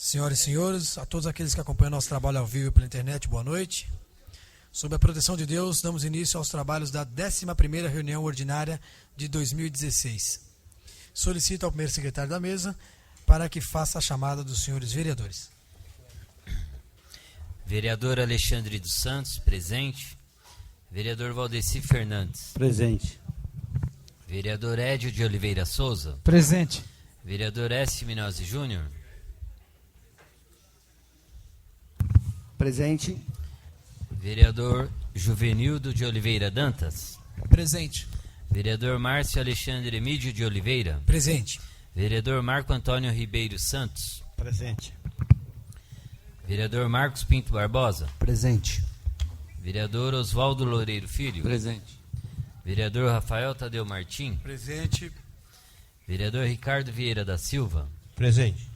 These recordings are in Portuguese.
Senhoras e senhores, a todos aqueles que acompanham nosso trabalho ao vivo pela internet, boa noite. Sob a proteção de Deus, damos início aos trabalhos da 11ª reunião ordinária de 2016. Solicito ao primeiro secretário da mesa para que faça a chamada dos senhores vereadores. Vereador Alexandre dos Santos, presente. Vereador Valdeci Fernandes. Presente. Vereador Edio de Oliveira Souza. Presente. Vereador S. Minozzi Júnior. Presente. Vereador Juvenildo de Oliveira Dantas. Presente. Vereador Márcio Alexandre Emídio de Oliveira. Presente. Vereador Marco Antônio Ribeiro Santos. Presente. Vereador Marcos Pinto Barbosa. Presente. Vereador Oswaldo Loureiro Filho. Presente. Vereador Rafael Tadeu Martim. Presente. Vereador Ricardo Vieira da Silva. Presente.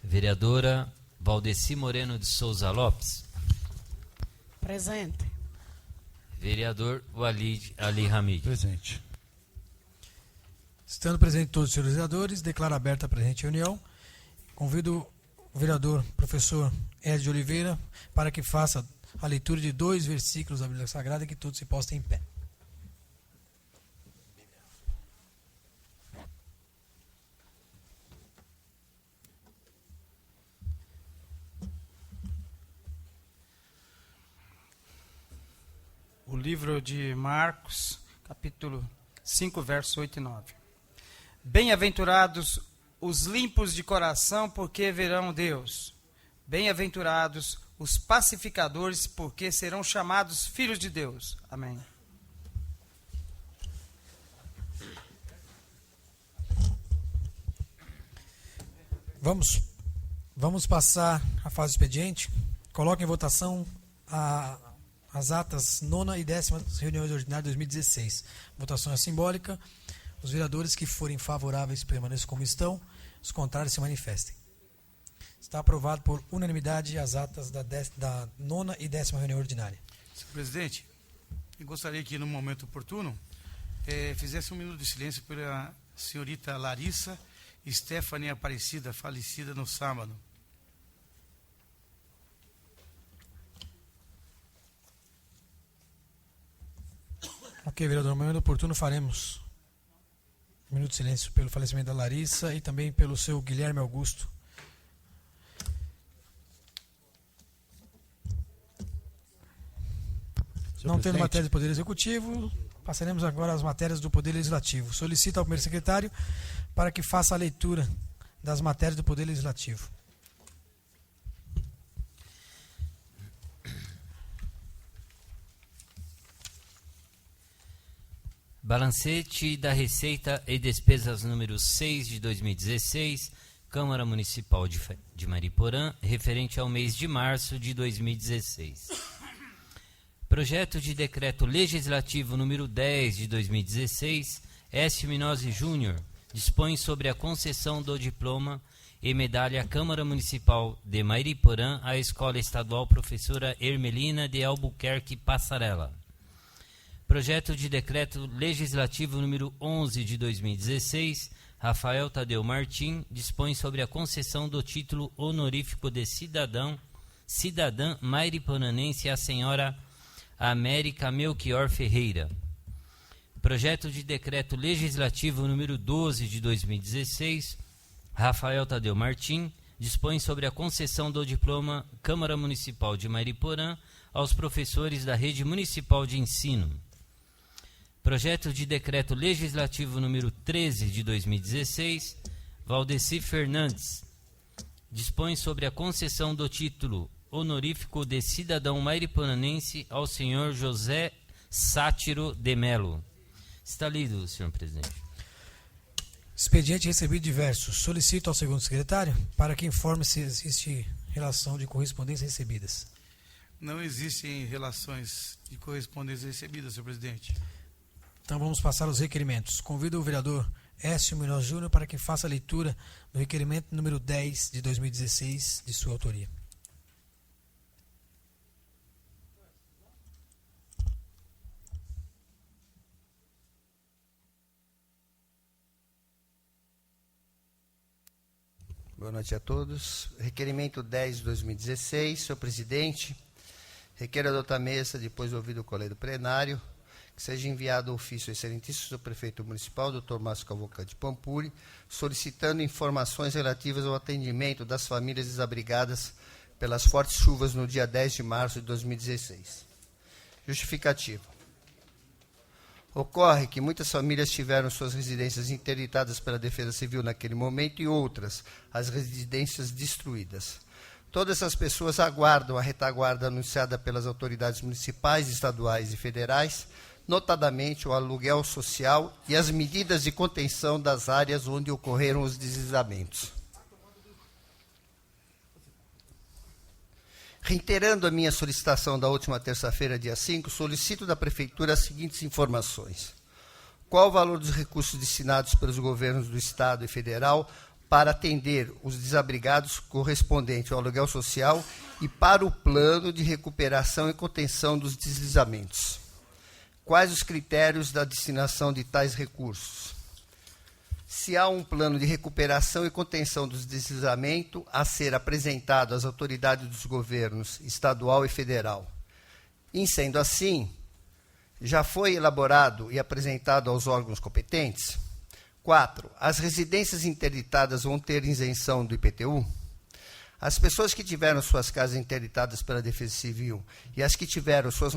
Vereadora Valdeci Moreno de Souza Lopes. Presente. Vereador Walid Ali Hamid. Presente. Estando presentes todos os senhores vereadores, declaro aberta a presente reunião. Convido o vereador professor Edio de Oliveira para que faça a leitura de 2 versículos da Bíblia Sagrada e que todos se postem em pé. O livro de Marcos, capítulo 5, versos 8 e 9. Bem-aventurados os limpos de coração, porque verão Deus. Bem-aventurados os pacificadores, porque serão chamados filhos de Deus. Amém. Vamos passar a fase do expediente. Coloque em votação as atas 9ª e 10ª reuniões ordinárias de 2016. Votação é simbólica. Os vereadores que forem favoráveis permaneçam como estão. Os contrários se manifestem. Está aprovado por unanimidade as atas da 9ª e 10ª reunião ordinária. Senhor presidente, eu gostaria que, no momento oportuno, fizesse um minuto de silêncio pela senhorita Larissa Stephanie Aparecida, falecida no sábado. Ok, vereador, no momento oportuno faremos um minuto de silêncio pelo falecimento da Larissa e também pelo seu Guilherme Augusto. Não tendo matéria do Poder Executivo, passaremos agora às matérias do Poder Legislativo. Solicito ao primeiro secretário para que faça a leitura das matérias do Poder Legislativo. Balancete da Receita e Despesas número 6 de 2016, Câmara Municipal de Mariporã, referente ao mês de março de 2016. Projeto de Decreto Legislativo número 10 de 2016, S. Minozzi Júnior, dispõe sobre a concessão do diploma e medalha Câmara Municipal de Mariporã à Escola Estadual Professora Ermelina de Albuquerque Passarella. Projeto de Decreto Legislativo número 11 de 2016, Rafael Tadeu Martim, dispõe sobre a concessão do título honorífico de cidadã mairiporanense à senhora América Melchior Ferreira. Projeto de Decreto Legislativo número 12 de 2016, Rafael Tadeu Martim, dispõe sobre a concessão do diploma Câmara Municipal de Mariporã aos professores da Rede Municipal de Ensino. Projeto de Decreto Legislativo número 13 de 2016, Valdeci Fernandes, dispõe sobre a concessão do título honorífico de cidadão mairiporanense ao senhor José Sátiro de Melo. Está lido, senhor presidente. Expediente recebido diversos. Solicito ao segundo secretário para que informe se existe relação de correspondências recebidas. Não existem relações de correspondência recebidas, senhor presidente. Então vamos passar aos requerimentos. Convido o vereador Écio Minozzi Júnior para que faça a leitura do requerimento número 10 de 2016, de sua autoria. Boa noite a todos. Requerimento 10 de 2016, senhor presidente, requer adotar a mesa, depois de ouvido o colega plenário, que seja enviado ofício ao excelentíssimo senhor prefeito municipal, Dr. Márcio Cavalcante Pampuri, solicitando informações relativas ao atendimento das famílias desabrigadas pelas fortes chuvas no dia 10 de março de 2016. Justificativa. Ocorre que muitas famílias tiveram suas residências interditadas pela Defesa Civil naquele momento e outras, as residências destruídas. Todas essas pessoas aguardam a retaguarda anunciada pelas autoridades municipais, estaduais e federais, notadamente o aluguel social e as medidas de contenção das áreas onde ocorreram os deslizamentos. Reiterando a minha solicitação da última terça-feira, dia 5, solicito da Prefeitura as seguintes informações. Qual o valor dos recursos destinados pelos governos do Estado e Federal para atender os desabrigados correspondente ao aluguel social e para o plano de recuperação e contenção dos deslizamentos? Quais os critérios da destinação de tais recursos? Se há um plano de recuperação e contenção dos deslizamentos a ser apresentado às autoridades dos governos estadual e federal. Em sendo assim, já foi elaborado e apresentado aos órgãos competentes? 4. As residências interditadas vão ter isenção do IPTU? As pessoas que tiveram suas casas interditadas pela Defesa Civil e as que tiveram suas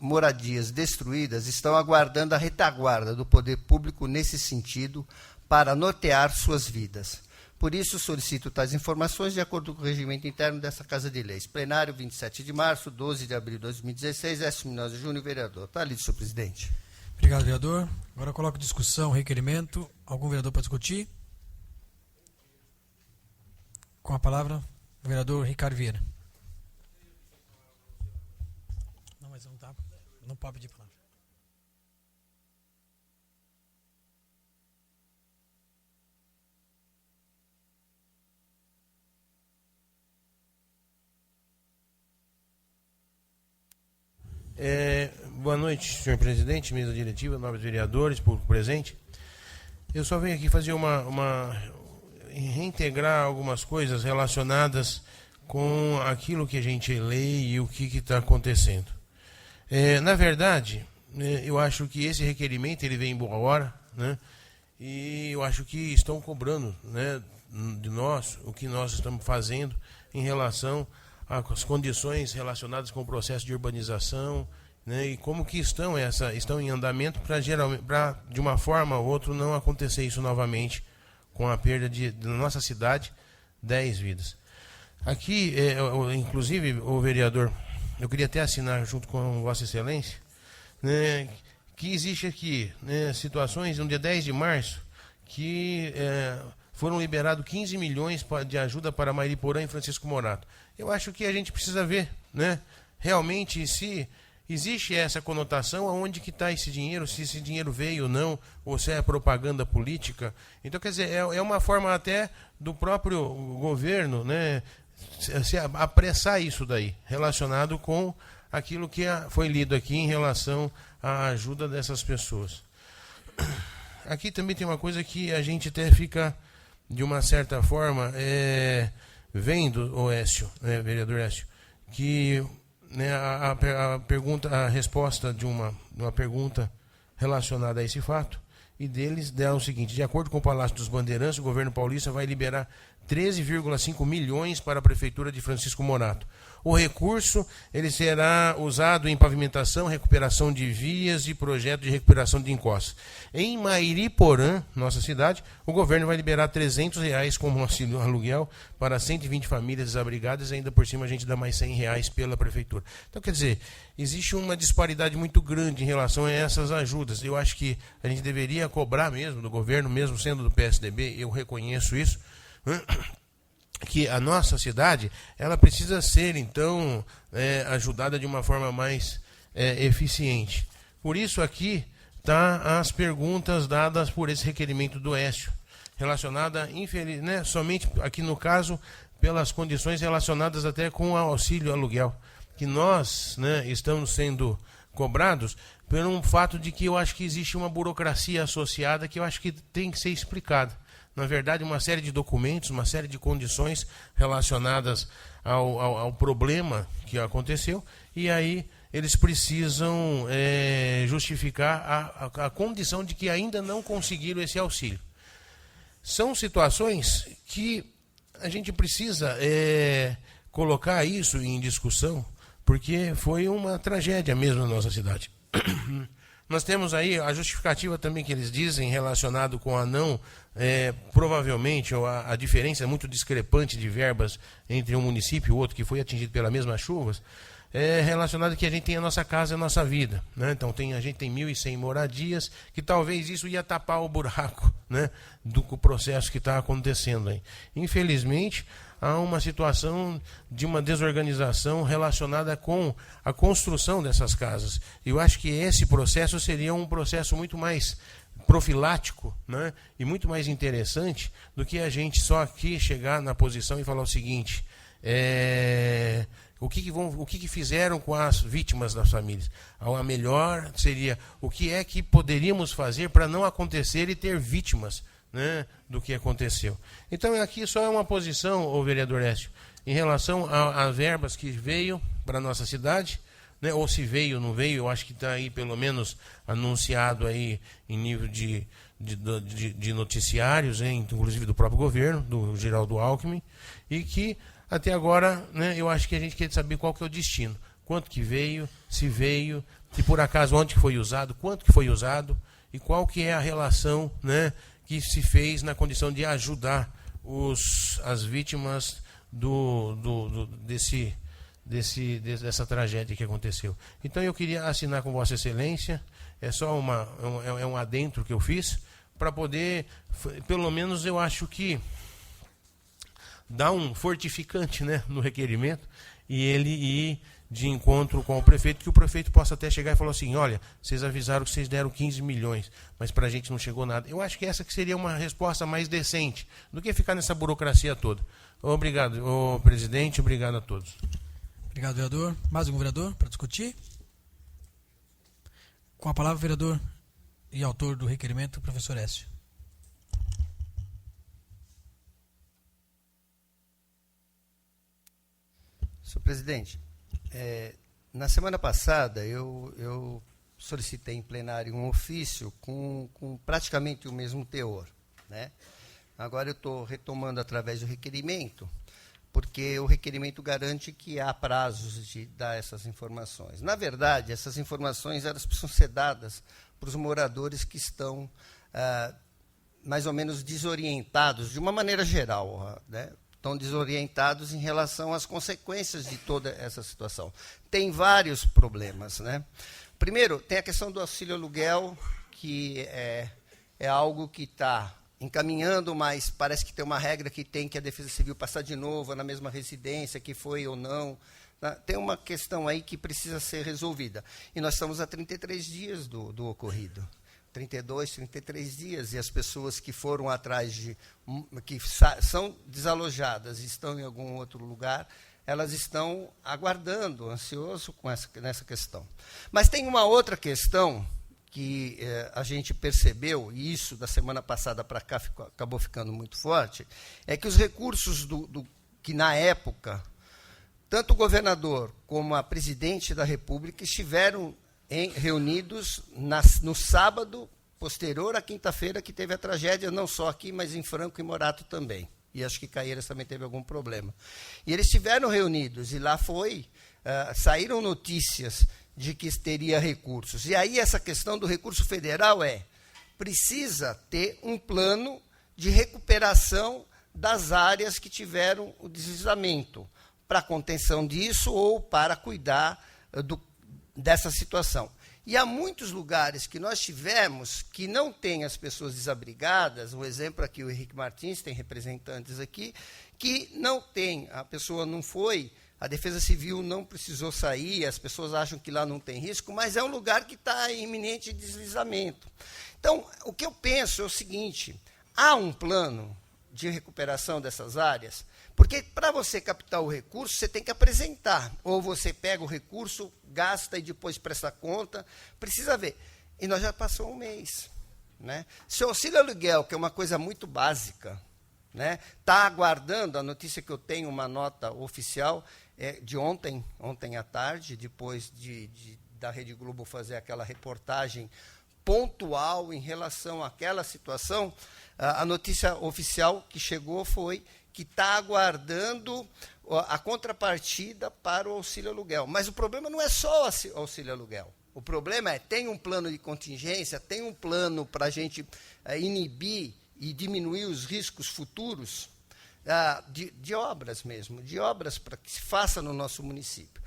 moradias destruídas estão aguardando a retaguarda do poder público nesse sentido para nortear suas vidas. Por isso, solicito tais informações de acordo com o regimento interno dessa Casa de Leis. Plenário, 27 de março, 12 de abril de 2016, Écio Minosa Júnior, vereador. Está lido, senhor presidente. Obrigado, vereador. Agora eu coloco em discussão o requerimento. Algum vereador para discutir? Com a palavra, o vereador Ricardo Vieira. Não, mas não pode pedir palavra. Boa noite, senhor presidente, mesa diretiva, nobres vereadores, público presente. Eu só venho aqui fazer reintegrar algumas coisas relacionadas com aquilo que a gente lê e o que está acontecendo. Na verdade, eu acho que esse requerimento ele vem em boa hora, né? E eu acho que estão cobrando, né, de nós o que nós estamos fazendo em relação às condições relacionadas com o processo de urbanização, né, e como que estão em andamento para de uma forma ou outra não acontecer isso novamente, com a perda da nossa cidade, 10 vidas. Aqui, inclusive, o vereador, eu queria até assinar junto com Vossa Excelência, né, que existe aqui, né, situações, no dia 10 de março, que foram liberados 15 milhões de ajuda para Mariporã e Francisco Morato. Eu acho que a gente precisa ver, né, realmente se existe essa conotação, aonde que está esse dinheiro, se esse dinheiro veio ou não, ou se é propaganda política. Então, quer dizer, é uma forma até do próprio governo, né, se apressar isso daí, relacionado com aquilo que foi lido aqui em relação à ajuda dessas pessoas. Aqui também tem uma coisa que a gente até fica, de uma certa forma, vendo, o Écio, né, vereador Écio, que, né, a resposta de uma pergunta relacionada a esse fato, e deles deram o seguinte: de acordo com o Palácio dos Bandeirantes, o governo paulista vai liberar 13,5 milhões para a Prefeitura de Francisco Morato. O recurso ele será usado em pavimentação, recuperação de vias e projeto de recuperação de encostas. Em Mariporã, nossa cidade, o governo vai liberar R$300 como auxílio aluguel para 120 famílias desabrigadas, e ainda por cima a gente dá mais R$100 pela Prefeitura. Então, quer dizer, existe uma disparidade muito grande em relação a essas ajudas. Eu acho que a gente deveria cobrar mesmo do governo, mesmo sendo do PSDB, eu reconheço isso, que a nossa cidade ela precisa ser, então, ajudada de uma forma mais eficiente. Por isso aqui tá as perguntas dadas por esse requerimento do Écio, relacionada, né, somente aqui no caso, pelas condições relacionadas até com o auxílio aluguel, que nós, né, estamos sendo cobrados por um fato de que eu acho que existe uma burocracia associada que eu acho que tem que ser explicada. na verdade, uma série de documentos, uma série de condições relacionadas ao problema que aconteceu, e aí eles precisam justificar a condição de que ainda não conseguiram esse auxílio. São situações que a gente precisa colocar isso em discussão, porque foi uma tragédia mesmo na nossa cidade. Nós temos aí a justificativa também que eles dizem relacionado com a não, provavelmente, ou a diferença muito discrepante de verbas entre um município e outro que foi atingido pelas mesmas chuvas, relacionado que a gente tem a nossa casa e a nossa vida, né? Então a gente tem 1.100 moradias, que talvez isso ia tapar o buraco, né, do processo que está acontecendo aí. Infelizmente, há uma situação de uma desorganização relacionada com a construção dessas casas. Eu acho que esse processo seria um processo muito mais profilático, né, e muito mais interessante do que a gente só aqui chegar na posição e falar o seguinte: o que fizeram com as vítimas das famílias. A melhor seria o que é que poderíamos fazer para não acontecer e ter vítimas, né, do que aconteceu. Então aqui só é uma posição, ô vereador Écio, em relação a verbas que veio para a nossa cidade, né, ou se veio ou não veio, eu acho que está aí pelo menos anunciado aí em nível de noticiários, hein, inclusive do próprio governo, do Geraldo Alckmin, e que até agora, né, eu acho que a gente quer saber qual que é o destino. Quanto que veio, se por acaso onde que foi usado, quanto que foi usado e qual que é a relação, né, que se fez na condição de ajudar as vítimas dessa tragédia que aconteceu. Então eu queria assinar com Vossa Excelência, é só um adentro que eu fiz, para poder, pelo menos eu acho que, dar um fortificante, né, no requerimento, e ele ir de encontro com o prefeito, que o prefeito possa até chegar e falar assim: olha, vocês avisaram que vocês deram 15 milhões, mas para a gente não chegou nada. Eu acho que essa que seria uma resposta mais decente do que ficar nessa burocracia toda. Obrigado, presidente, obrigado a todos. Obrigado, vereador. Mais algum vereador para discutir? Com a palavra, o vereador e autor do requerimento, professor Écio. Senhor presidente, na semana passada eu solicitei em plenário um ofício com praticamente o mesmo teor, né? Agora eu estou retomando através do requerimento, porque o requerimento garante que há prazos de dar essas informações. Na verdade, essas informações elas precisam ser dadas para os moradores que estão mais ou menos desorientados, de uma maneira geral, né? Estão desorientados em relação às consequências de toda essa situação. Tem vários problemas, né? Primeiro, tem a questão do auxílio aluguel, que é algo que está encaminhando, mas parece que tem uma regra que tem que a Defesa Civil passar de novo na mesma residência, que foi ou não. Tem uma questão aí que precisa ser resolvida. E nós estamos a 33 dias do ocorrido. 32, 33 dias, e as pessoas que foram atrás que são desalojadas e estão em algum outro lugar, elas estão aguardando, ansioso nessa questão. Mas tem uma outra questão que a gente percebeu, e isso da semana passada para cá acabou ficando muito forte, é que os recursos que na época, tanto o governador como a presidente da República estiveram reunidos no sábado posterior à quinta-feira que teve a tragédia, não só aqui, mas em Franco e Morato também. E acho que Caieiras também teve algum problema. E eles estiveram reunidos, e lá saíram notícias de que teria recursos. E aí essa questão do recurso federal precisa ter um plano de recuperação das áreas que tiveram o deslizamento, para contenção disso ou para cuidar dessa situação. E há muitos lugares que nós tivemos que não tem as pessoas desabrigadas, um exemplo aqui, o Henrique Martins, tem representantes aqui, que não tem, a pessoa não foi, a Defesa Civil não precisou sair, as pessoas acham que lá não tem risco, mas é um lugar que está em iminente deslizamento. Então, o que eu penso é o seguinte: há um plano de recuperação dessas áreas, porque para você captar o recurso, você tem que apresentar. Ou você pega o recurso, gasta e depois presta conta. Precisa ver. E nós já passou um mês. né? Se o auxílio aluguel, que é uma coisa muito básica, né, está aguardando, a notícia que eu tenho, uma nota oficial de ontem à tarde, depois da Rede Globo fazer aquela reportagem pontual em relação àquela situação, a notícia oficial que chegou foi que está aguardando a contrapartida para o auxílio aluguel. Mas o problema não é só o auxílio aluguel. O problema tem um plano de contingência, tem um plano para a gente inibir e diminuir os riscos futuros de obras mesmo, de obras para que se faça no nosso município.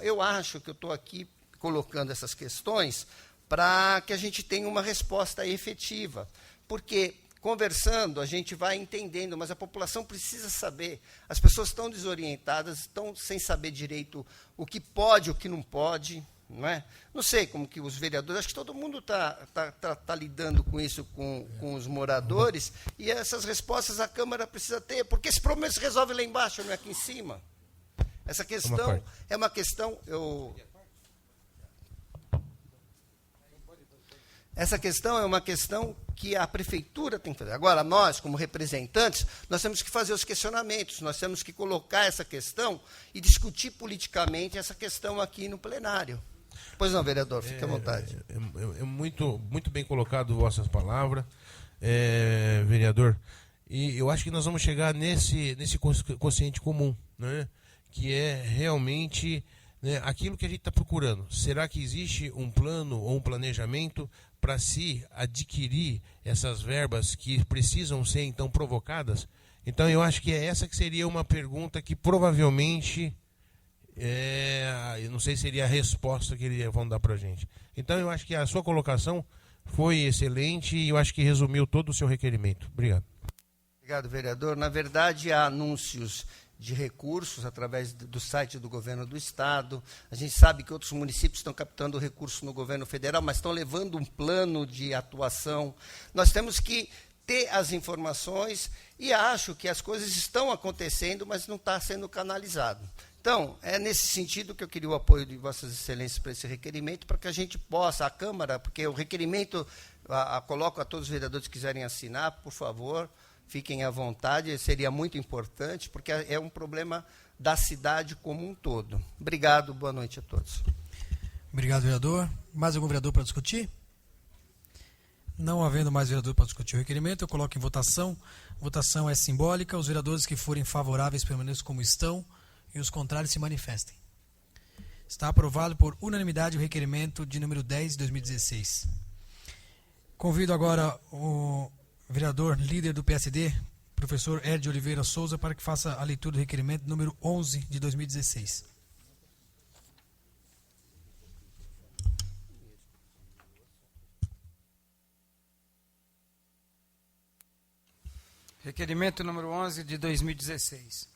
Eu acho que eu estou aqui colocando essas questões para que a gente tenha uma resposta efetiva, porque conversando a gente vai entendendo, mas a população precisa saber. As pessoas estão desorientadas, estão sem saber direito o que pode, o que não pode. Não é? Não sei como que os vereadores, acho que todo mundo está lidando com isso, com os moradores, e essas respostas a Câmara precisa ter, porque esse problema se resolve lá embaixo, não é aqui em cima. Essa questão é uma questão... Essa questão é uma questão que a prefeitura tem que fazer. Agora, nós, como representantes, nós temos que fazer os questionamentos, nós temos que colocar essa questão e discutir politicamente essa questão aqui no plenário. Pois não, vereador, fique à vontade. É muito bem colocado vossas palavras, vereador. E eu acho que nós vamos chegar nesse consciente comum, né? Que é realmente, né, aquilo que a gente está procurando. Será que existe um plano ou um planejamento para se adquirir essas verbas que precisam ser, então, provocadas? Então, eu acho que essa que seria uma pergunta que provavelmente... eu não sei se seria a resposta que eles vão dar para a gente. Então, eu acho que a sua colocação foi excelente e eu acho que resumiu todo o seu requerimento. Obrigado. Obrigado, vereador. Na verdade, há anúncios de recursos através do site do governo do Estado. A gente sabe que outros municípios estão captando recursos no governo federal, mas estão levando um plano de atuação. Nós temos que ter as informações e acho que as coisas estão acontecendo, mas não está sendo canalizado. Então, é nesse sentido que eu queria o apoio de Vossas Excelências para esse requerimento, para que a gente possa, a Câmara, porque o requerimento, coloco a todos os vereadores que quiserem assinar, por favor, fiquem à vontade, seria muito importante, porque é um problema da cidade como um todo. Obrigado, boa noite a todos. Obrigado, vereador. Mais algum vereador para discutir? Não havendo mais vereador para discutir o requerimento, eu coloco em votação. Votação é simbólica. Os vereadores que forem favoráveis permaneçam como estão e os contrários se manifestem. Está aprovado por unanimidade o requerimento de número 10 de 2016. Convido agora o vereador líder do PSD, professor Ed Oliveira Souza, para que faça a leitura do requerimento número 11 de 2016. Requerimento número 11 de 2016.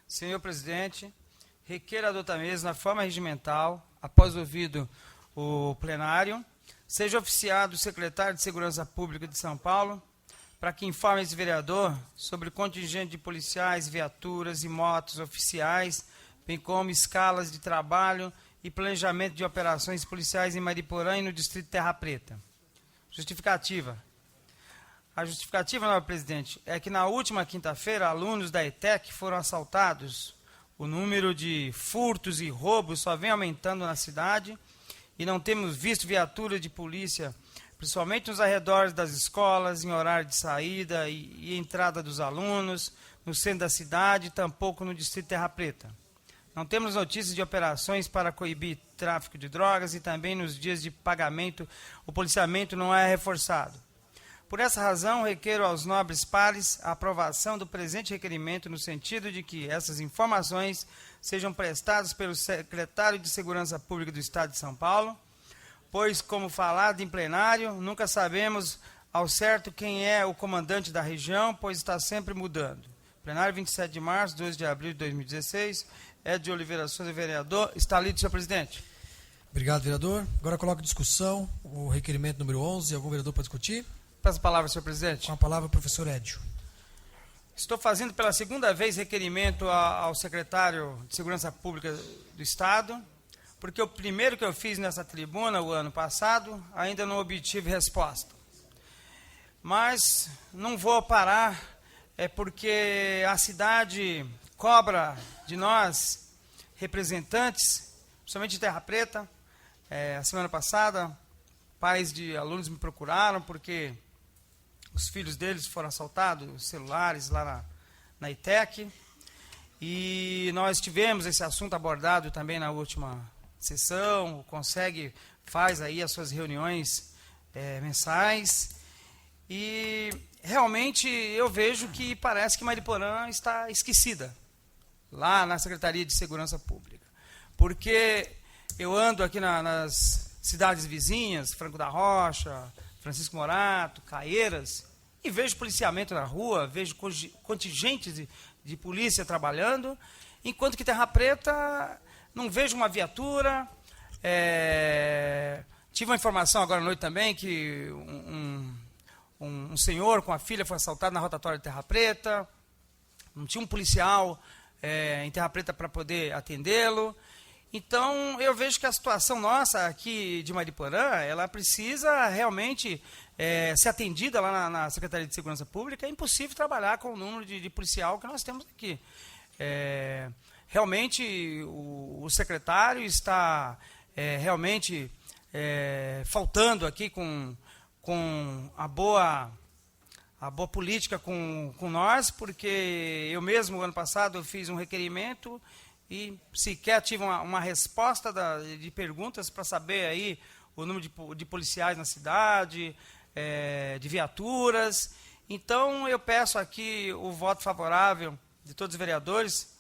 Senhor presidente, requeiro adotar a mesa na forma regimental, após ouvido o plenário, seja oficiado o secretário de Segurança Pública de São Paulo, para que informe esse vereador sobre o contingente de policiais, viaturas e motos oficiais, bem como escalas de trabalho e planejamento de operações policiais em Mariporã e no Distrito Terra Preta. Justificativa. A justificativa, senhor presidente, é que na última quinta-feira, alunos da ETEC foram assaltados. O número de furtos e roubos só vem aumentando na cidade e não temos visto viatura de polícia, principalmente nos arredores das escolas, em horário de saída e entrada dos alunos, no centro da cidade, tampouco no Distrito Terra Preta. Não temos notícias de operações para coibir tráfico de drogas e também nos dias de pagamento o policiamento não é reforçado. Por essa razão, requeiro aos nobres pares a aprovação do presente requerimento no sentido de que essas informações sejam prestadas pelo secretário de Segurança Pública do Estado de São Paulo, pois, como falado em plenário, nunca sabemos ao certo quem é o comandante da região, pois está sempre mudando. Plenário 27 de março, 2 de abril de 2016, Ed de Oliveira Souza, vereador. Está lido, senhor presidente. Obrigado, vereador. Agora coloco em discussão o requerimento número 11. Algum vereador para discutir? Peço a palavra, senhor presidente. Com a palavra, professor Edio. Estou fazendo pela segunda vez requerimento ao secretário de Segurança Pública do Estado, porque o primeiro que eu fiz nessa tribuna, o ano passado, ainda não obtive resposta. mas não vou parar, porque a cidade cobra de nós, representantes, principalmente de Terra Preta. A semana passada, pais de alunos me procuraram porque os filhos deles foram assaltados, celulares lá na ITEC, e nós tivemos esse assunto abordado também na última sessão. O CONSEG faz aí as suas reuniões mensais, e realmente eu vejo que parece que Mariporã está esquecida lá na Secretaria de Segurança Pública, porque eu ando aqui nas cidades vizinhas, Franco da Rocha, Francisco Morato, Caieiras, e vejo policiamento na rua, vejo contingentes de polícia trabalhando, enquanto que Terra Preta não vejo uma viatura. Tive uma informação agora à noite também que um senhor com a filha foi assaltado na rotatória de Terra Preta, não tinha um policial em Terra Preta para poder atendê-lo. Então, eu vejo que a situação nossa aqui de Mariporã, ela precisa realmente ser atendida lá na Secretaria de Segurança Pública. É impossível trabalhar com o número de policial que nós temos aqui. Realmente, o secretário está realmente faltando aqui com a boa política com nós, porque eu mesmo, ano passado, eu fiz um requerimento e sequer tive uma resposta de perguntas para saber aí o número de policiais na cidade, de viaturas. Então, eu peço aqui o voto favorável de todos os vereadores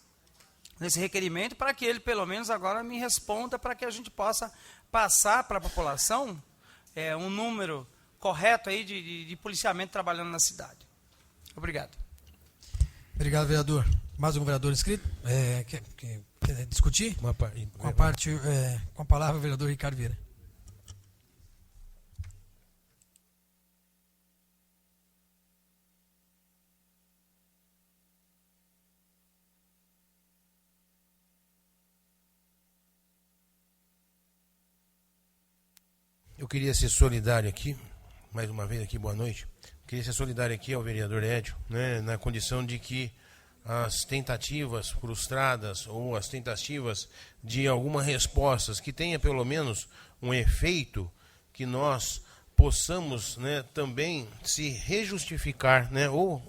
nesse requerimento, para que ele, pelo menos agora, me responda, para que a gente possa passar para a população um número correto aí de policiamento trabalhando na cidade. Obrigado. Obrigado, vereador. Mais um vereador inscrito? Quer discutir? Com a palavra, o vereador Ricardo Vieira. Eu queria ser solidário aqui, mais uma vez aqui, boa noite. Queria ser solidário aqui ao vereador Edio, né, na condição de que as tentativas frustradas ou as tentativas de algumas respostas que tenha pelo menos um efeito que nós possamos, né, também se rejustificar, né, ou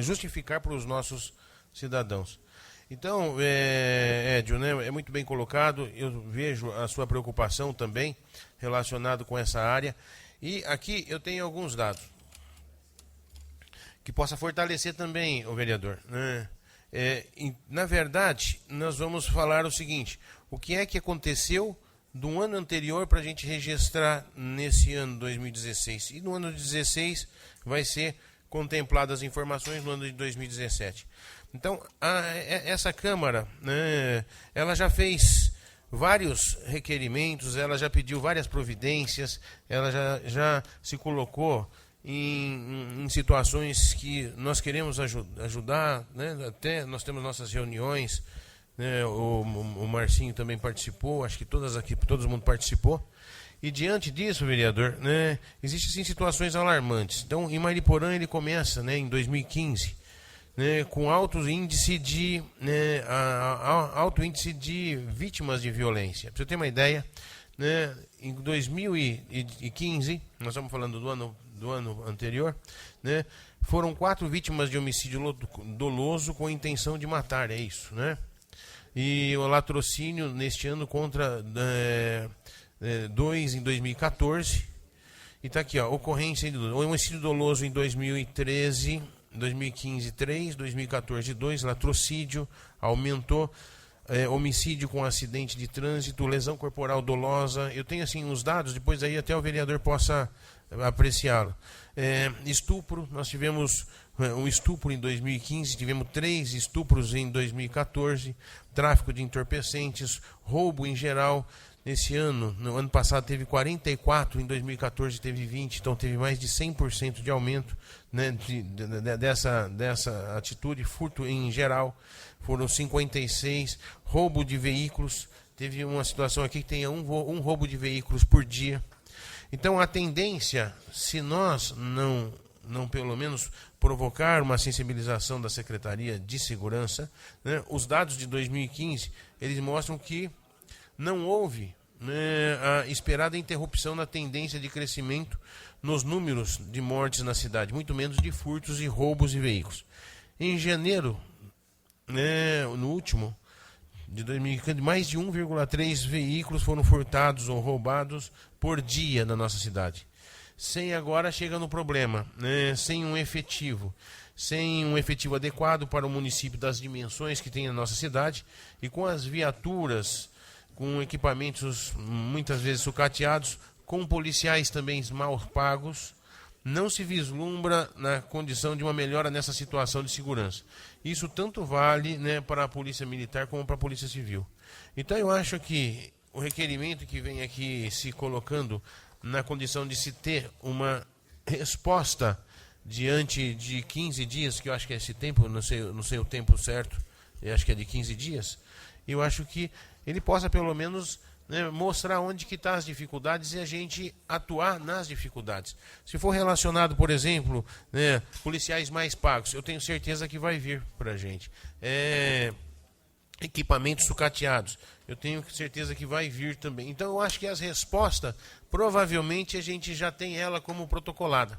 justificar para os nossos cidadãos. Então, Edio, né, é muito bem colocado. Eu vejo a sua preocupação também relacionado com essa área, e aqui eu tenho alguns dados que possa fortalecer também o vereador, né? Na verdade, nós vamos falar o seguinte: o que é que aconteceu do ano anterior para a gente registrar nesse ano 2016, e no ano de 2016 vai ser contempladas as informações no ano de 2017. Então, essa Câmara, né, ela já fez vários requerimentos, ela já pediu várias providências, ela já se colocou em situações que nós queremos ajudar, né? Até nós temos nossas reuniões, né? O Marcinho também participou, acho que todo mundo participou. E diante disso, vereador, né, existem sim situações alarmantes. Então, em Mariporã ele começa, né, em 2015, né, com alto índice de vítimas de violência. Para você ter uma ideia, né, em 2015, nós estamos falando do ano anterior, né, foram 4 vítimas de homicídio doloso com intenção de matar, é isso, né? E o latrocínio neste ano contra 2 em 2014. E está aqui, ó, ocorrência de homicídio doloso em 2013, 2015, 3, 2014, 2, latrocínio, aumentou, homicídio com acidente de trânsito, lesão corporal dolosa. Eu tenho assim os dados, depois aí até o vereador possa apreciá-lo. Estupro, nós tivemos um estupro em 2015, tivemos 3 estupros em 2014, tráfico de entorpecentes, roubo em geral. Nesse ano, no ano passado teve 44, em 2014 teve 20, então teve mais de 100% de aumento, né, dessa atitude. Furto em geral foram 56, roubo de veículos, teve uma situação aqui que tem um roubo de veículos por dia. Então, a tendência, se nós não pelo menos provocar uma sensibilização da Secretaria de Segurança, né, os dados de 2015, eles mostram que não houve, né, a esperada interrupção na tendência de crescimento nos números de mortes na cidade, muito menos de furtos e roubos de veículos. Em janeiro, né, no último, de 2015, mais de 1,3 veículos foram furtados ou roubados por dia na nossa cidade. Sem agora chega no problema, né, sem um efetivo adequado para o município das dimensões que tem a nossa cidade e com as viaturas, com equipamentos muitas vezes sucateados, com policiais também mal pagos, não se vislumbra na condição de uma melhora nessa situação de segurança. Isso tanto vale, né, para a Polícia Militar como para a Polícia Civil. Então eu acho que o requerimento que vem aqui se colocando na condição de se ter uma resposta diante de 15 dias, que eu acho que é esse tempo, não sei o tempo certo, eu acho que é de 15 dias, eu acho que ele possa pelo menos, né, mostrar onde que estão as dificuldades e a gente atuar nas dificuldades. Se for relacionado, por exemplo, né, policiais mais pagos, eu tenho certeza que vai vir para a gente. Equipamentos sucateados, eu tenho certeza que vai vir também. Então eu acho que as respostas, provavelmente a gente já tem ela como protocolada.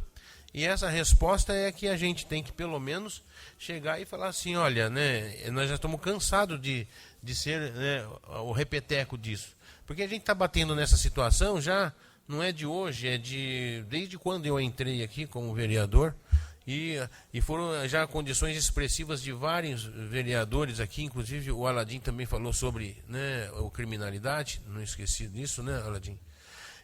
E essa resposta é que a gente tem que pelo menos chegar e falar assim, olha, né, nós já estamos cansados de ser, né, o repeteco disso. Porque a gente está batendo nessa situação já, não é de hoje, desde quando eu entrei aqui como vereador, e foram já condições expressivas de vários vereadores aqui, inclusive o Aladim também falou sobre, né, a criminalidade, não esqueci disso, né, Aladim?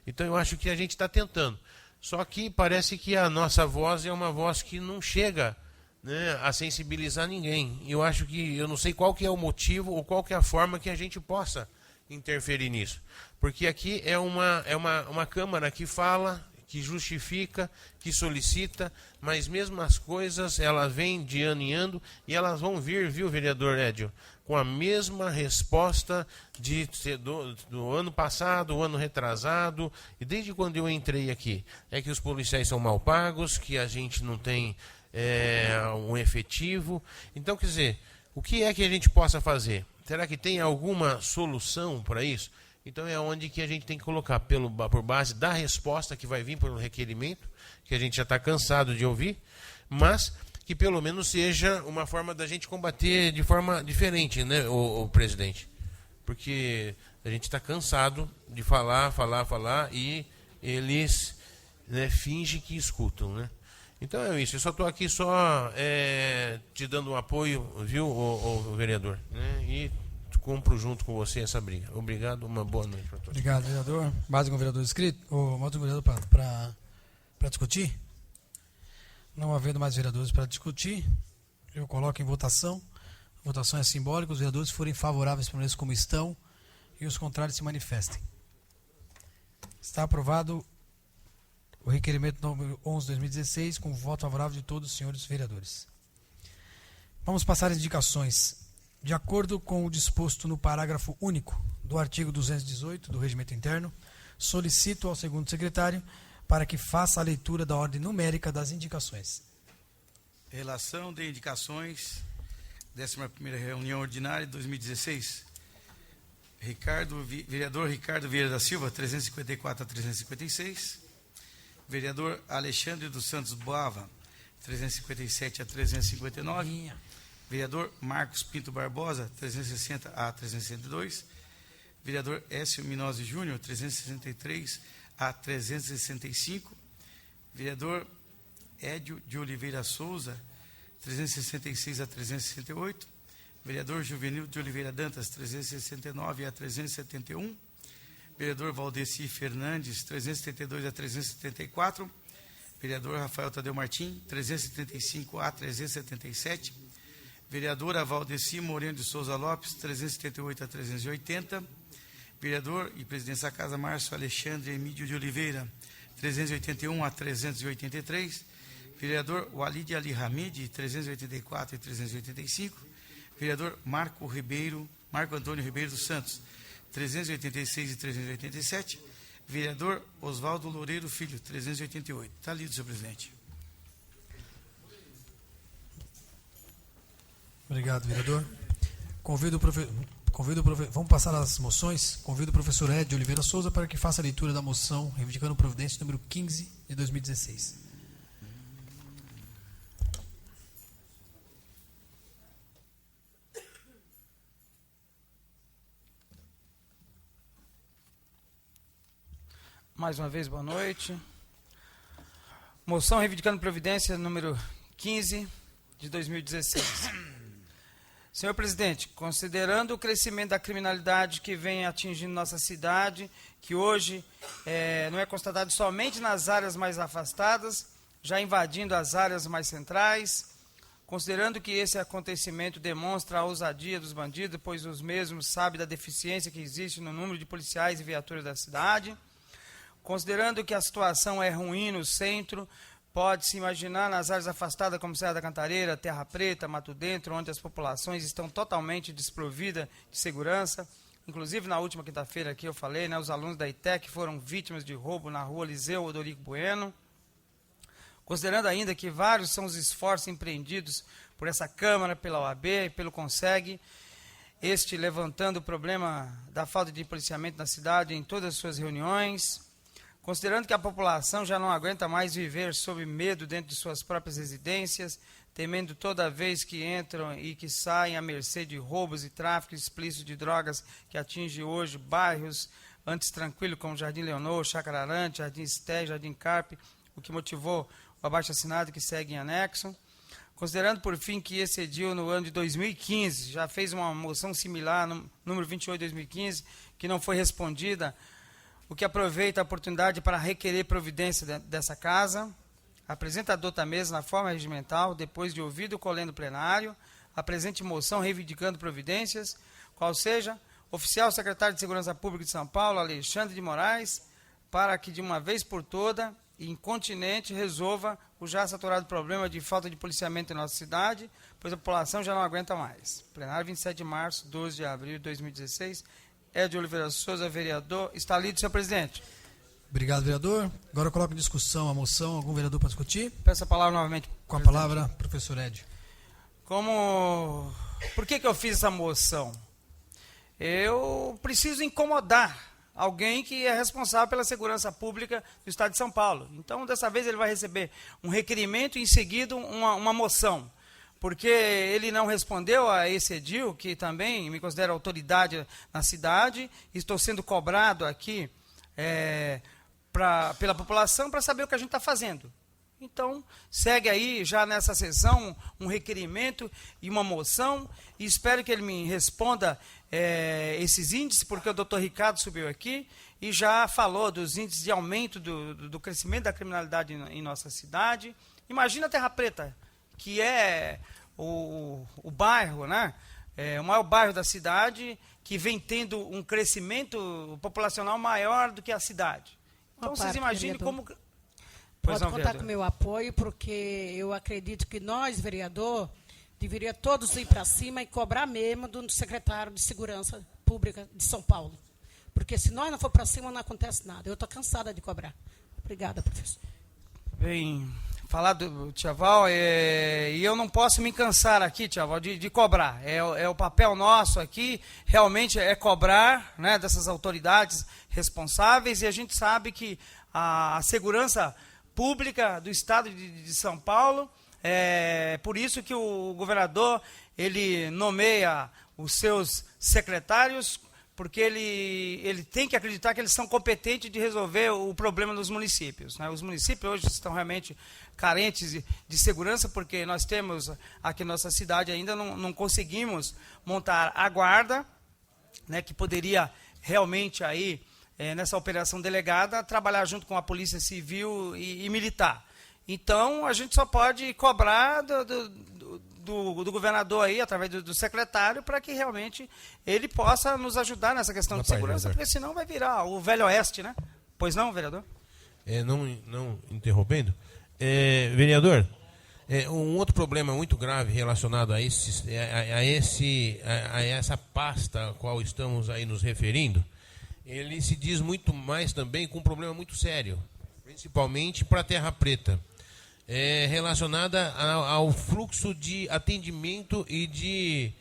Então eu acho que a gente está tentando. Só que parece que a nossa voz é uma voz que não chega, né, a sensibilizar ninguém. Eu acho que, eu não sei qual que é o motivo ou qual que é a forma que a gente possa interferir nisso. Porque aqui é uma Câmara que fala, que justifica, que solicita, mas mesmo as coisas, elas vêm de ano em ano e elas vão vir, viu, vereador Edio, com a mesma resposta do ano passado, o ano retrasado, e desde quando eu entrei aqui, é que os policiais são mal pagos, que a gente não tem um efetivo. Então, quer dizer, o que é que a gente possa fazer? Será que tem alguma solução para isso? Então é onde que a gente tem que colocar, por base da resposta que vai vir pelo requerimento, que a gente já está cansado de ouvir, mas que pelo menos seja uma forma da gente combater de forma diferente, né, o presidente? Porque a gente está cansado de falar e eles, né, fingem que escutam, né? Então é isso, eu só estou aqui te dando um apoio, viu, o vereador, né? E cumpro junto com você essa briga. Obrigado, uma boa noite para todos. Obrigado, vereador. Mais um vereador inscrito? Ou mais um vereador para discutir? Não havendo mais vereadores para discutir, eu coloco em votação. A votação é simbólica. Os vereadores forem favoráveis permaneçam como estão e os contrários se manifestem. Está aprovado o requerimento número 11/2016 com voto favorável de todos os senhores vereadores. Vamos passar às indicações. De acordo com o disposto no parágrafo único do artigo 218 do Regimento Interno, solicito ao segundo secretário para que faça a leitura da ordem numérica das indicações. Relação de indicações, 11ª reunião ordinária de 2016. Vereador Ricardo Vieira da Silva, 354 a 356. Vereador Alexandre dos Santos Boava, 357 a 359. Vereador Marcos Pinto Barbosa, 360 a 362. Vereador Écio Minozzi Júnior, 363 a 365. Vereador Édio de Oliveira Souza, 366 a 368. Vereador Juvenil de Oliveira Dantas, 369 a 371. Vereador Valdeci Fernandes, 372 a 374. Vereador Rafael Tadeu Martim, 375 a 377. Vereadora Valdeci Moreno de Souza Lopes, 378 a 380. Vereador e presidente da Casa, Márcio Alexandre Emílio de Oliveira, 381 a 383. Vereador Walid Ali Hamid, 384 e 385. Vereador Marco Antônio Ribeiro dos Santos, 386 e 387. Vereador Oswaldo Loureiro Filho, 388. Está lido, senhor presidente. Obrigado, vereador. Vamos passar as moções. Convido o professor Ed Oliveira Souza para que faça a leitura da moção reivindicando providência número 15 de 2016. Mais uma vez, boa noite. Moção reivindicando providência número 15 de 2016. Senhor presidente, considerando o crescimento da criminalidade que vem atingindo nossa cidade, que hoje não é constatado somente nas áreas mais afastadas, já invadindo as áreas mais centrais, considerando que esse acontecimento demonstra a ousadia dos bandidos, pois os mesmos sabem da deficiência que existe no número de policiais e viaturas da cidade, considerando que a situação é ruim no centro, pode-se imaginar nas áreas afastadas como Serra da Cantareira, Terra Preta, Mato Dentro, onde as populações estão totalmente desprovidas de segurança. Inclusive, na última quinta-feira aqui eu falei, os alunos da ITEC foram vítimas de roubo na rua Liseu Odorico Bueno. Considerando ainda que vários são os esforços empreendidos por essa Câmara, pela OAB e pelo CONSEG, levantando o problema da falta de policiamento na cidade em todas as suas reuniões. Considerando que a população já não aguenta mais viver sob medo dentro de suas próprias residências, temendo toda vez que entram e que saem à mercê de roubos e tráfico explícito de drogas que atinge hoje bairros antes tranquilos como Jardim Leonor, Chácara Arante, Jardim Esté, Jardim Carpe, o que motivou o abaixo-assinado que segue em anexo. Considerando, por fim, que esse edil, no ano de 2015, já fez uma moção similar, número 28 de 2015, que não foi respondida, o que aproveita a oportunidade para requerer providência dessa casa, apresenta a dota mesa na forma regimental, depois de ouvido o colendo plenário, apresente moção reivindicando providências, qual seja, oficial secretário de Segurança Pública de São Paulo, Alexandre de Moraes, para que de uma vez por toda e incontinente resolva o já saturado problema de falta de policiamento em nossa cidade, pois a população já não aguenta mais. Plenário 27 de março, 12 de abril de 2016, Ed Oliveira Souza, vereador. Está lido, senhor presidente. Obrigado, vereador. Agora eu coloco em discussão a moção. Algum vereador para discutir? Peço a palavra novamente. Com a palavra, professor Ed. Por que eu fiz essa moção? Eu preciso incomodar alguém que é responsável pela segurança pública do Estado de São Paulo. Então, dessa vez, ele vai receber um requerimento e, em seguida, uma moção. Porque ele não respondeu a esse edil, que também me considera autoridade na cidade, estou sendo cobrado aqui pela população para saber o que a gente está fazendo. Então, segue aí, já nessa sessão, um requerimento e uma moção, e espero que ele me responda esses índices, porque o doutor Ricardo subiu aqui e já falou dos índices de aumento do crescimento da criminalidade em nossa cidade. Imagina a Terra Preta, que é o bairro, o maior bairro da cidade, que vem tendo um crescimento populacional maior do que a cidade. Então, vocês imaginem como... Pode contar com o meu apoio, porque eu acredito que nós, vereador, deveria todos ir para cima e cobrar mesmo do secretário de Segurança Pública de São Paulo. Porque se nós não for para cima, não acontece nada. Eu estou cansada de cobrar. Obrigada, professor. Bem, falar do Tchaval, e eu não posso me cansar aqui, Tchaval, de cobrar. É o papel nosso aqui, realmente é cobrar, dessas autoridades responsáveis, e a gente sabe que a segurança pública do Estado de São Paulo, por isso que o governador ele nomeia os seus secretários, porque ele tem que acreditar que eles são competentes de resolver o problema dos municípios. Os municípios hoje estão realmente carentes de segurança, porque nós temos aqui na nossa cidade ainda não conseguimos montar a guarda, que poderia realmente aí, nessa operação delegada, trabalhar junto com a Polícia Civil e Militar. Então, a gente só pode cobrar do governador aí, através do secretário, para que realmente ele possa nos ajudar nessa questão de segurança, porque senão vai virar o Velho Oeste, Pois não, vereador? Não interrompendo. Vereador, um outro problema muito grave relacionado a essa pasta a qual estamos aí nos referindo, ele se diz muito mais também com um problema muito sério, principalmente para a Terra Preta, relacionada ao fluxo de atendimento e de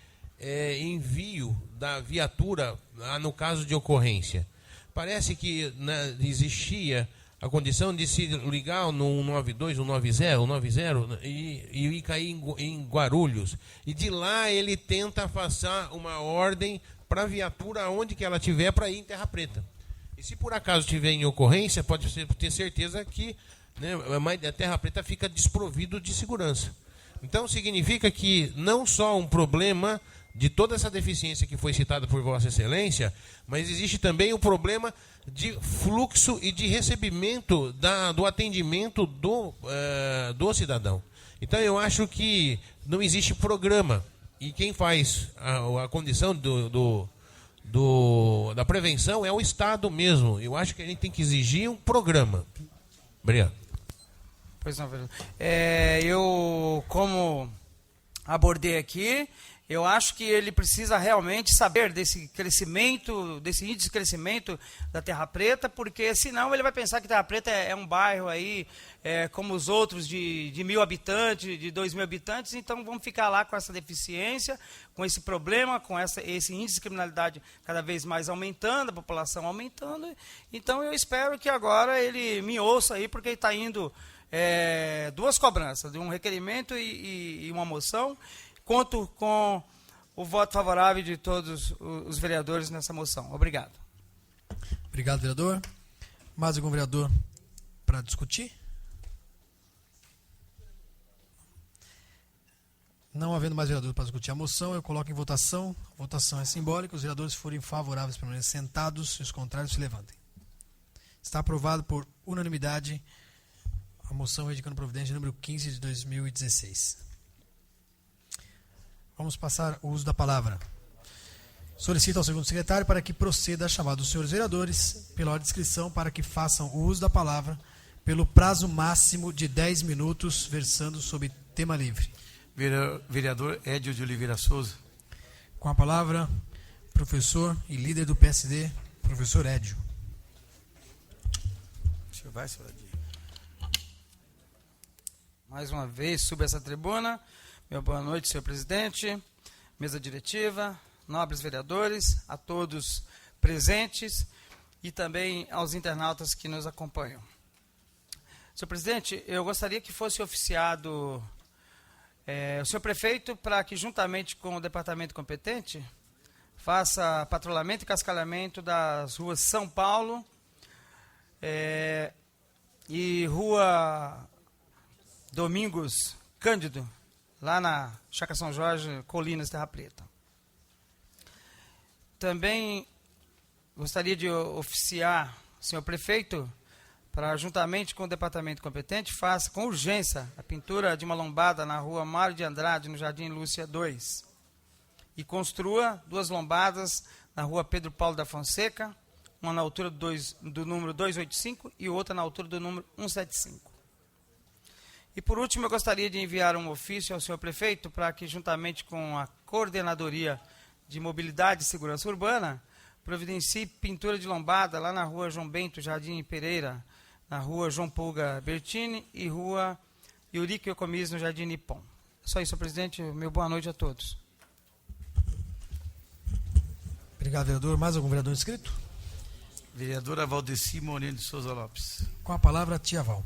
envio da viatura, no caso de ocorrência. Parece que existia a condição de se ligar no 192, 190 e cair em Guarulhos. E de lá ele tenta passar uma ordem para a viatura onde que ela tiver para ir em Terra Preta. E se por acaso tiver em ocorrência, pode ter certeza que, né, a Terra Preta fica desprovido de segurança. Então significa que não só um problema de toda essa deficiência que foi citada por Vossa Excelência, mas existe também o problema de fluxo e de recebimento do atendimento do cidadão. Então eu acho que não existe programa. E quem faz a condição da prevenção é o Estado mesmo. Eu acho que a gente tem que exigir um programa. Obrigado. Pois não, vereador. Eu, como abordei aqui, eu acho que ele precisa realmente saber desse crescimento, desse índice de crescimento da Terra Preta, porque senão ele vai pensar que Terra Preta é um bairro aí, como os outros de 1.000 habitantes, de 2.000 habitantes, então vamos ficar lá com essa deficiência, com esse problema, com esse índice de criminalidade cada vez mais aumentando, a população aumentando. Então eu espero que agora ele me ouça aí, porque está indo duas cobranças, de um requerimento e uma moção. Conto com o voto favorável de todos os vereadores nessa moção. Obrigado. Obrigado, vereador. Mais algum vereador para discutir? Não havendo mais vereador para discutir a moção, eu coloco em votação. A votação é simbólica. Os vereadores que forem favoráveis permaneçam sentados e os contrários se levantem. Está aprovado por unanimidade a moção reivindicando providência número 15 de 2016. Vamos passar o uso da palavra. Solicito ao segundo secretário para que proceda a chamada dos senhores vereadores pela ordem de inscrição para que façam o uso da palavra pelo prazo máximo de 10 minutos, versando sobre tema livre. Vereador Edio de Oliveira Souza. Com a palavra, professor e líder do PSD, professor Edio. Senhor vai, senhor Edio. Mais uma vez, subo essa tribuna. Meu boa noite, senhor presidente, mesa diretiva, nobres vereadores, a todos presentes e também aos internautas que nos acompanham. Senhor presidente, eu gostaria que fosse oficiado o senhor prefeito para que, juntamente com o departamento competente, faça patrulhamento e cascalhamento das ruas São Paulo e Rua Domingos Cândido, lá na Chácara São Jorge, Colinas, Terra Preta. Também gostaria de oficiar, senhor prefeito, para, juntamente com o departamento competente, faça com urgência a pintura de uma lombada na Rua Mário de Andrade, no Jardim Lúcia 2. E construa 2 lombadas na Rua Pedro Paulo da Fonseca, uma na altura do número 285 e outra na altura do número 175. E, por último, eu gostaria de enviar um ofício ao senhor prefeito para que, juntamente com a Coordenadoria de Mobilidade e Segurança Urbana, providencie pintura de lombada lá na Rua João Bento Jardim Pereira, na Rua João Pulga Bertini e Rua Eurico Ecomis, no Jardim Nippon. Só isso, senhor presidente. Meu boa noite a todos. Obrigado, vereador. Mais algum vereador inscrito? Vereadora Valdeci Moreno de Souza Lopes. Com a palavra, tia Val.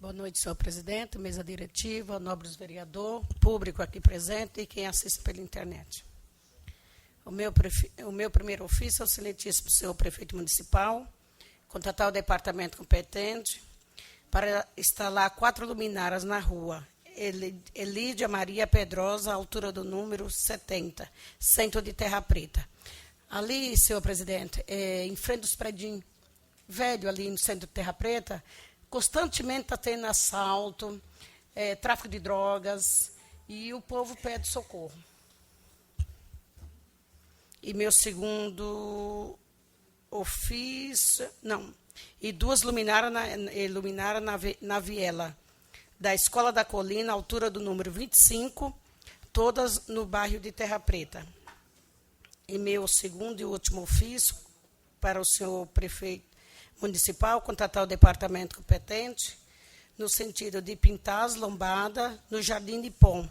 Boa noite, senhor presidente, mesa diretiva, nobres vereador, público aqui presente e quem assiste pela internet. O meu primeiro ofício é o excelentíssimo senhor prefeito municipal, contratar o departamento competente para instalar 4 luminárias na rua Elídia Maria Pedrosa, altura do número 70, centro de Terra Preta. Ali, senhor presidente, em frente dos prédios velhos ali no centro de Terra Preta, constantemente está tendo assalto, tráfico de drogas, e o povo pede socorro. E meu segundo ofício, e 2 luminárias na viela da Escola da Colina, altura do número 25, todas no bairro de Terra Preta. E meu segundo e último ofício para o senhor prefeito municipal, contratar o departamento competente, no sentido de pintar as lombadas no Jardim de Pom.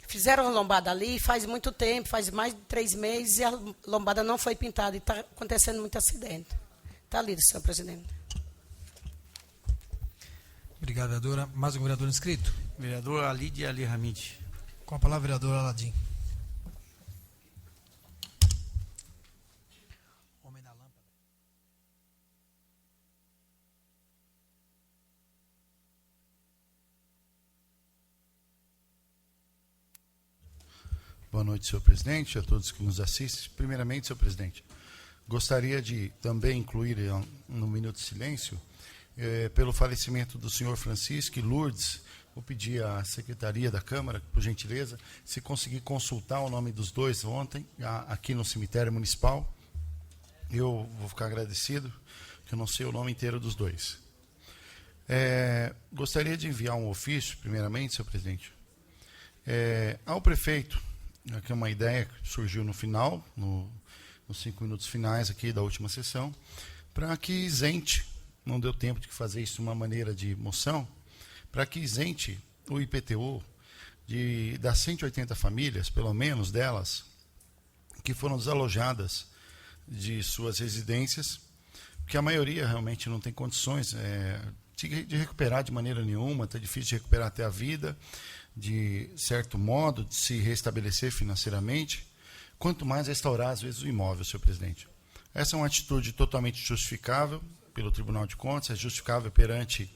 Fizeram a lombada ali faz muito tempo, faz mais de 3 meses, e a lombada não foi pintada, e está acontecendo muito acidente. Está lido, senhor presidente. Obrigado, vereadora. Mais algum vereador inscrito? Vereador Alídia Ali Hamid. Com a palavra, vereador Aladim. Homem da lâmpada. Boa noite, senhor presidente, a todos que nos assistem. Primeiramente, senhor presidente, gostaria de também incluir no minuto de silêncio, pelo falecimento do senhor Francisco e Lourdes. Vou pedir à secretaria da Câmara, por gentileza, se conseguir consultar o nome dos dois ontem, aqui no cemitério municipal. Eu vou ficar agradecido, que eu não sei o nome inteiro dos dois. Gostaria de enviar um ofício, primeiramente, senhor presidente, ao prefeito. Aqui é uma ideia que surgiu no final, nos 5 minutos finais aqui da última sessão, para que isente, não deu tempo de fazer isso de uma maneira de moção, para que isente o IPTU das 180 famílias, pelo menos delas, que foram desalojadas de suas residências, porque a maioria realmente não tem condições de recuperar de maneira nenhuma, está difícil de recuperar até a vida, de certo modo, de se restabelecer financeiramente, quanto mais restaurar, às vezes, o imóvel, senhor presidente. Essa é uma atitude totalmente justificável pelo Tribunal de Contas, é justificável perante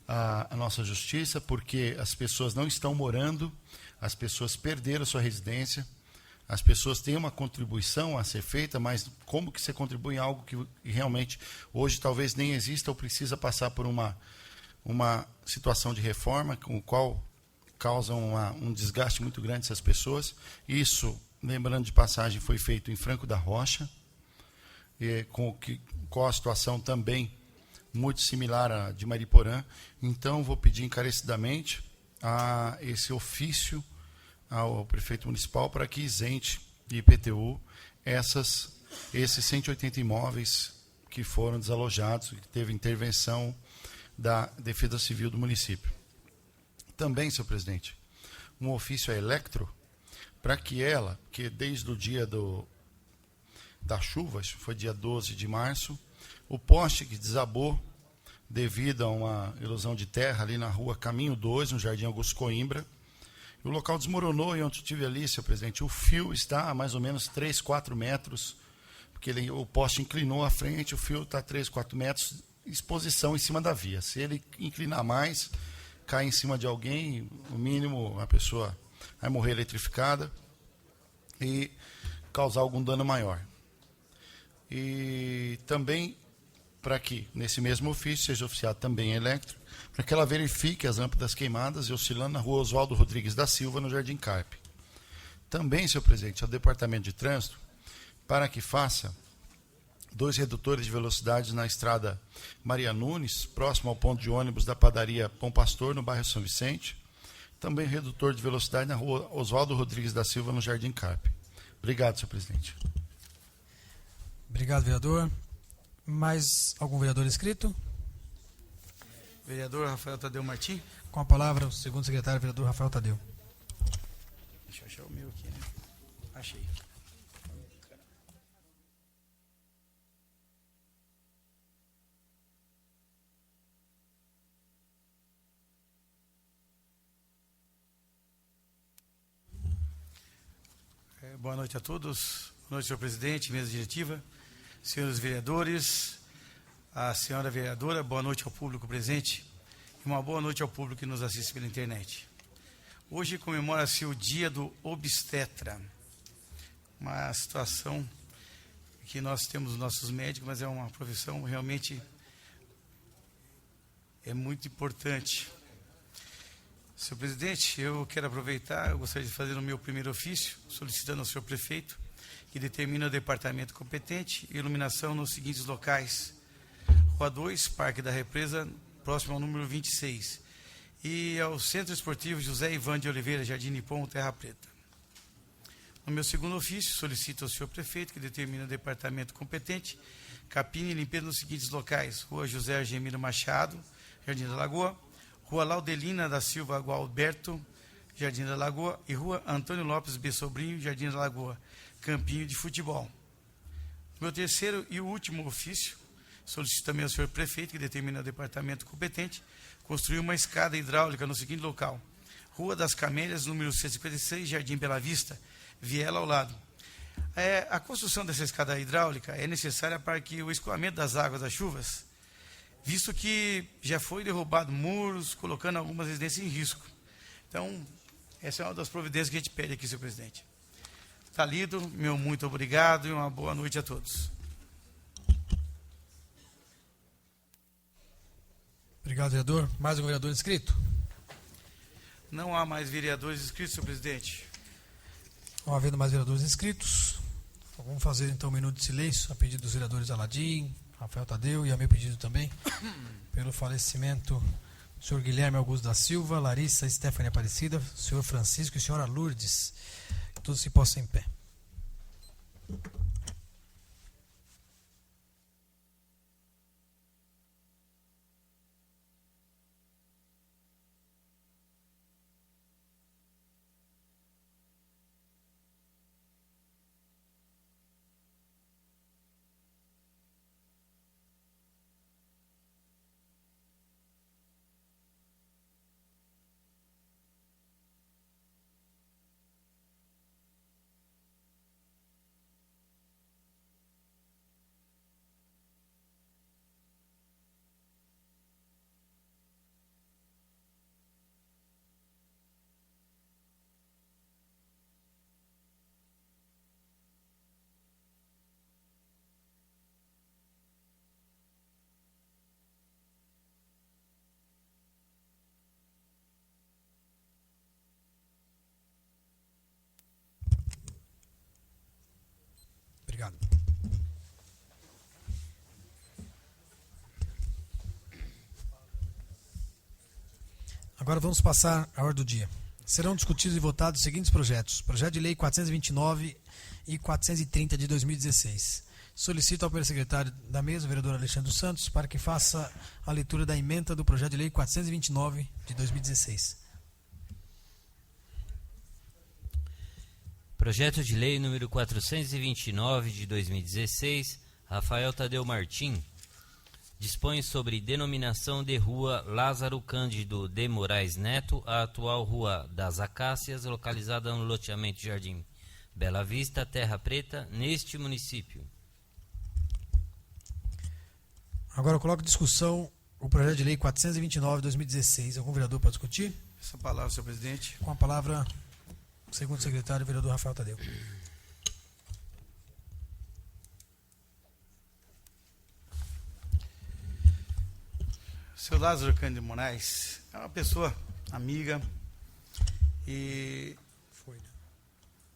a nossa justiça, porque as pessoas não estão morando, as pessoas perderam sua residência, as pessoas têm uma contribuição a ser feita, mas como que você contribui em algo que realmente hoje talvez nem exista ou precisa passar por uma situação de reforma, com o qual causa um desgaste muito grande dessas pessoas. Isso, lembrando de passagem, foi feito em Franco da Rocha, com a situação também muito similar à de Mariporã. Então, vou pedir encarecidamente a esse ofício ao prefeito municipal para que isente de IPTU esses 180 imóveis que foram desalojados, que teve intervenção da Defesa Civil do município. Também, senhor presidente, um ofício à Electro, para que ela, que desde o dia das chuvas, foi dia 12 de março, o poste que desabou devido a uma erosão de terra ali na rua Caminho 2, no Jardim Augusto Coimbra, o local desmoronou, e onde eu estive ali, senhor presidente, o fio está a mais ou menos 3, 4 metros, porque o poste inclinou à frente, o fio está a 3, 4 metros, exposição em cima da via. Se ele inclinar mais, cai em cima de alguém, no mínimo a pessoa vai morrer eletrificada e causar algum dano maior. E também, para que nesse mesmo ofício seja oficiado também a Electro, para que ela verifique as lâmpadas queimadas e oscilando na rua Oswaldo Rodrigues da Silva, no Jardim Carpe. Também, senhor presidente, ao Departamento de Trânsito, para que faça 2 redutores de velocidade na estrada Maria Nunes, próximo ao ponto de ônibus da padaria Bom Pastor, no bairro São Vicente. Também redutor de velocidade na rua Oswaldo Rodrigues da Silva, no Jardim Carpe. Obrigado, senhor presidente. Obrigado, vereador. Mais algum vereador inscrito? Vereador Rafael Tadeu Martim. Com a palavra, o segundo secretário, vereador Rafael Tadeu. Deixa eu achar o meu aqui, né? Achei. Boa noite a todos. Boa noite, senhor presidente, mesa diretiva, senhores vereadores, a senhora vereadora, boa noite ao público presente e uma boa noite ao público que nos assiste pela internet. Hoje comemora-se o Dia do Obstetra, uma situação que nós temos nossos médicos, mas é uma profissão realmente muito importante. Senhor presidente, eu quero aproveitar, eu gostaria de fazer o meu primeiro ofício, solicitando ao senhor prefeito que determine o departamento competente iluminação nos seguintes locais: Rua 2, Parque da Represa, próximo ao número 26, e ao Centro Esportivo José Ivan de Oliveira, Jardim Nippon, Terra Preta. No meu segundo ofício, solicito ao senhor prefeito que determine o departamento competente capina e limpeza nos seguintes locais: Rua José Argemiro Machado, Jardim da Lagoa, Rua Laudelina da Silva Gualberto, Jardim da Lagoa, e Rua Antônio Lopes B. Sobrinho, Jardim da Lagoa, campinho de futebol. Meu terceiro e último ofício, solicito também ao senhor prefeito que determine o departamento competente construir uma escada hidráulica no seguinte local: Rua das Camélias, número 156, Jardim Bela Vista, Viela ao lado. A construção dessa escada hidráulica é necessária para que o escoamento das águas das chuvas, visto que já foi derrubado muros, colocando algumas residências em risco. Então, essa é uma das providências que a gente pede aqui, senhor presidente. Está lido, meu muito obrigado e uma boa noite a todos. Obrigado, vereador. Mais um vereador inscrito? Não há mais vereadores inscritos, senhor presidente. Não havendo mais vereadores inscritos, vamos fazer então um minuto de silêncio a pedido dos vereadores Aladim, Rafael Tadeu e a meu pedido também, pelo falecimento do senhor Guilherme Augusto da Silva, Larissa Stephanie Aparecida, senhor Francisco e senhora Lourdes. Todos se possam em pé. Obrigado. Agora vamos passar à ordem do dia. Serão discutidos e votados os seguintes projetos: projeto de lei 429 e 430 de 2016. Solicito ao primeiro secretário da mesa, o vereador Alexandre dos Santos, para que faça a leitura da emenda do projeto de lei 429 de 2016. Projeto de lei número 429 de 2016, Rafael Tadeu Martim, dispõe sobre denominação de rua Lázaro Cândido de Moraes Neto, a atual Rua das Acácias, localizada no loteamento Jardim Bela Vista, Terra Preta, neste município. Agora eu coloco em discussão o projeto de lei 429 de 2016. Algum vereador para discutir? Essa palavra, senhor presidente. Com a palavra, segundo secretário, o vereador Rafael Tadeu. Seu Lázaro Cândido de Moraes é uma pessoa amiga e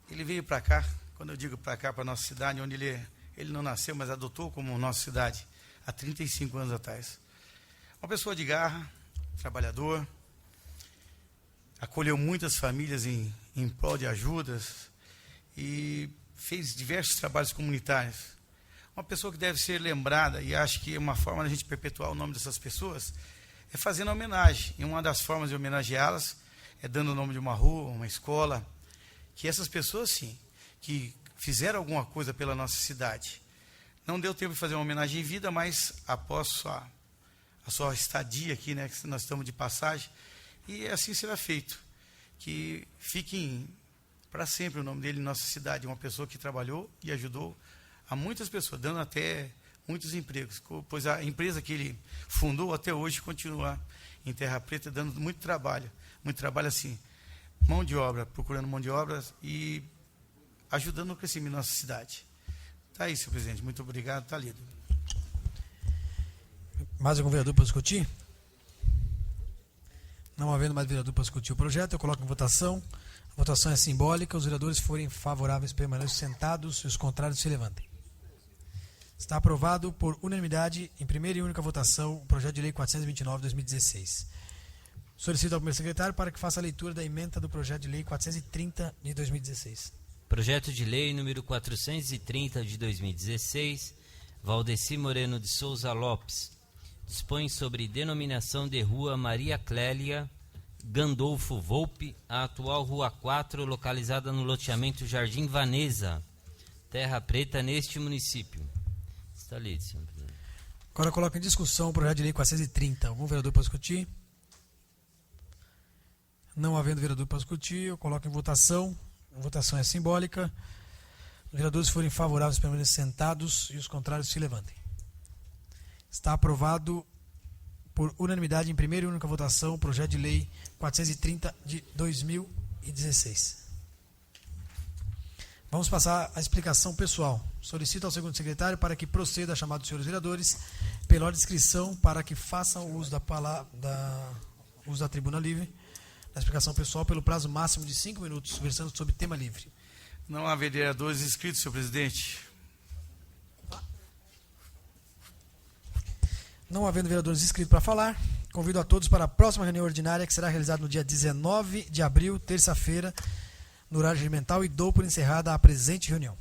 ele veio para cá, quando eu digo para cá, para a nossa cidade, onde ele não nasceu, mas adotou como nossa cidade, há 35 anos atrás. Uma pessoa de garra, trabalhador, acolheu muitas famílias em prol de ajudas e fez diversos trabalhos comunitários. Uma pessoa que deve ser lembrada, e acho que uma forma de a gente perpetuar o nome dessas pessoas é fazendo homenagem. E uma das formas de homenageá-las é dando o nome de uma rua, uma escola, que essas pessoas, sim, que fizeram alguma coisa pela nossa cidade. Não deu tempo de fazer uma homenagem em vida, mas após a sua estadia aqui, né, que nós estamos de passagem, e assim será feito. Que fiquem para sempre o nome dele em nossa cidade, uma pessoa que trabalhou e ajudou a muitas pessoas, dando até muitos empregos, pois a empresa que ele fundou até hoje continua em Terra Preta, dando muito trabalho assim, mão de obra, procurando mão de obra e ajudando no crescimento da nossa cidade. Está aí, senhor presidente, muito obrigado, está lido. Mais algum vereador para discutir? Não havendo mais vereador para discutir o projeto, eu coloco em votação. A votação é simbólica, os vereadores forem favoráveis permaneçam sentados e os contrários se levantem. Está aprovado por unanimidade, em primeira e única votação, o projeto de lei 429 de 2016. Solicito ao primeiro secretário para que faça a leitura da emenda do projeto de lei 430 de 2016. Projeto de lei número 430 de 2016, Valdeci Moreno de Souza Lopes, dispõe sobre denominação de rua Maria Clélia Gandolfo Volpe, a atual Rua 4, localizada no loteamento Jardim Vanesa, Terra Preta, neste município. Está lido, senhor presidente. Agora coloco em discussão o projeto de lei 430. Algum vereador para discutir? Não havendo vereador para discutir, eu coloco em votação. A votação é simbólica. Os vereadores forem favoráveis permaneçam sentados e os contrários se levantem. Está aprovado por unanimidade em primeira e única votação o projeto de lei 430 de 2016. Vamos passar à explicação pessoal. Solicito ao segundo secretário para que proceda a chamada dos senhores vereadores pela ordem de inscrição para que façam o uso uso da tribuna livre, da explicação pessoal pelo prazo máximo de 5 minutos, versando sobre tema livre. Não há vereadores inscritos, senhor presidente. Não havendo vereadores inscritos para falar, convido a todos para a próxima reunião ordinária, que será realizada no dia 19 de abril, terça-feira, no horário regimental, e dou por encerrada a presente reunião.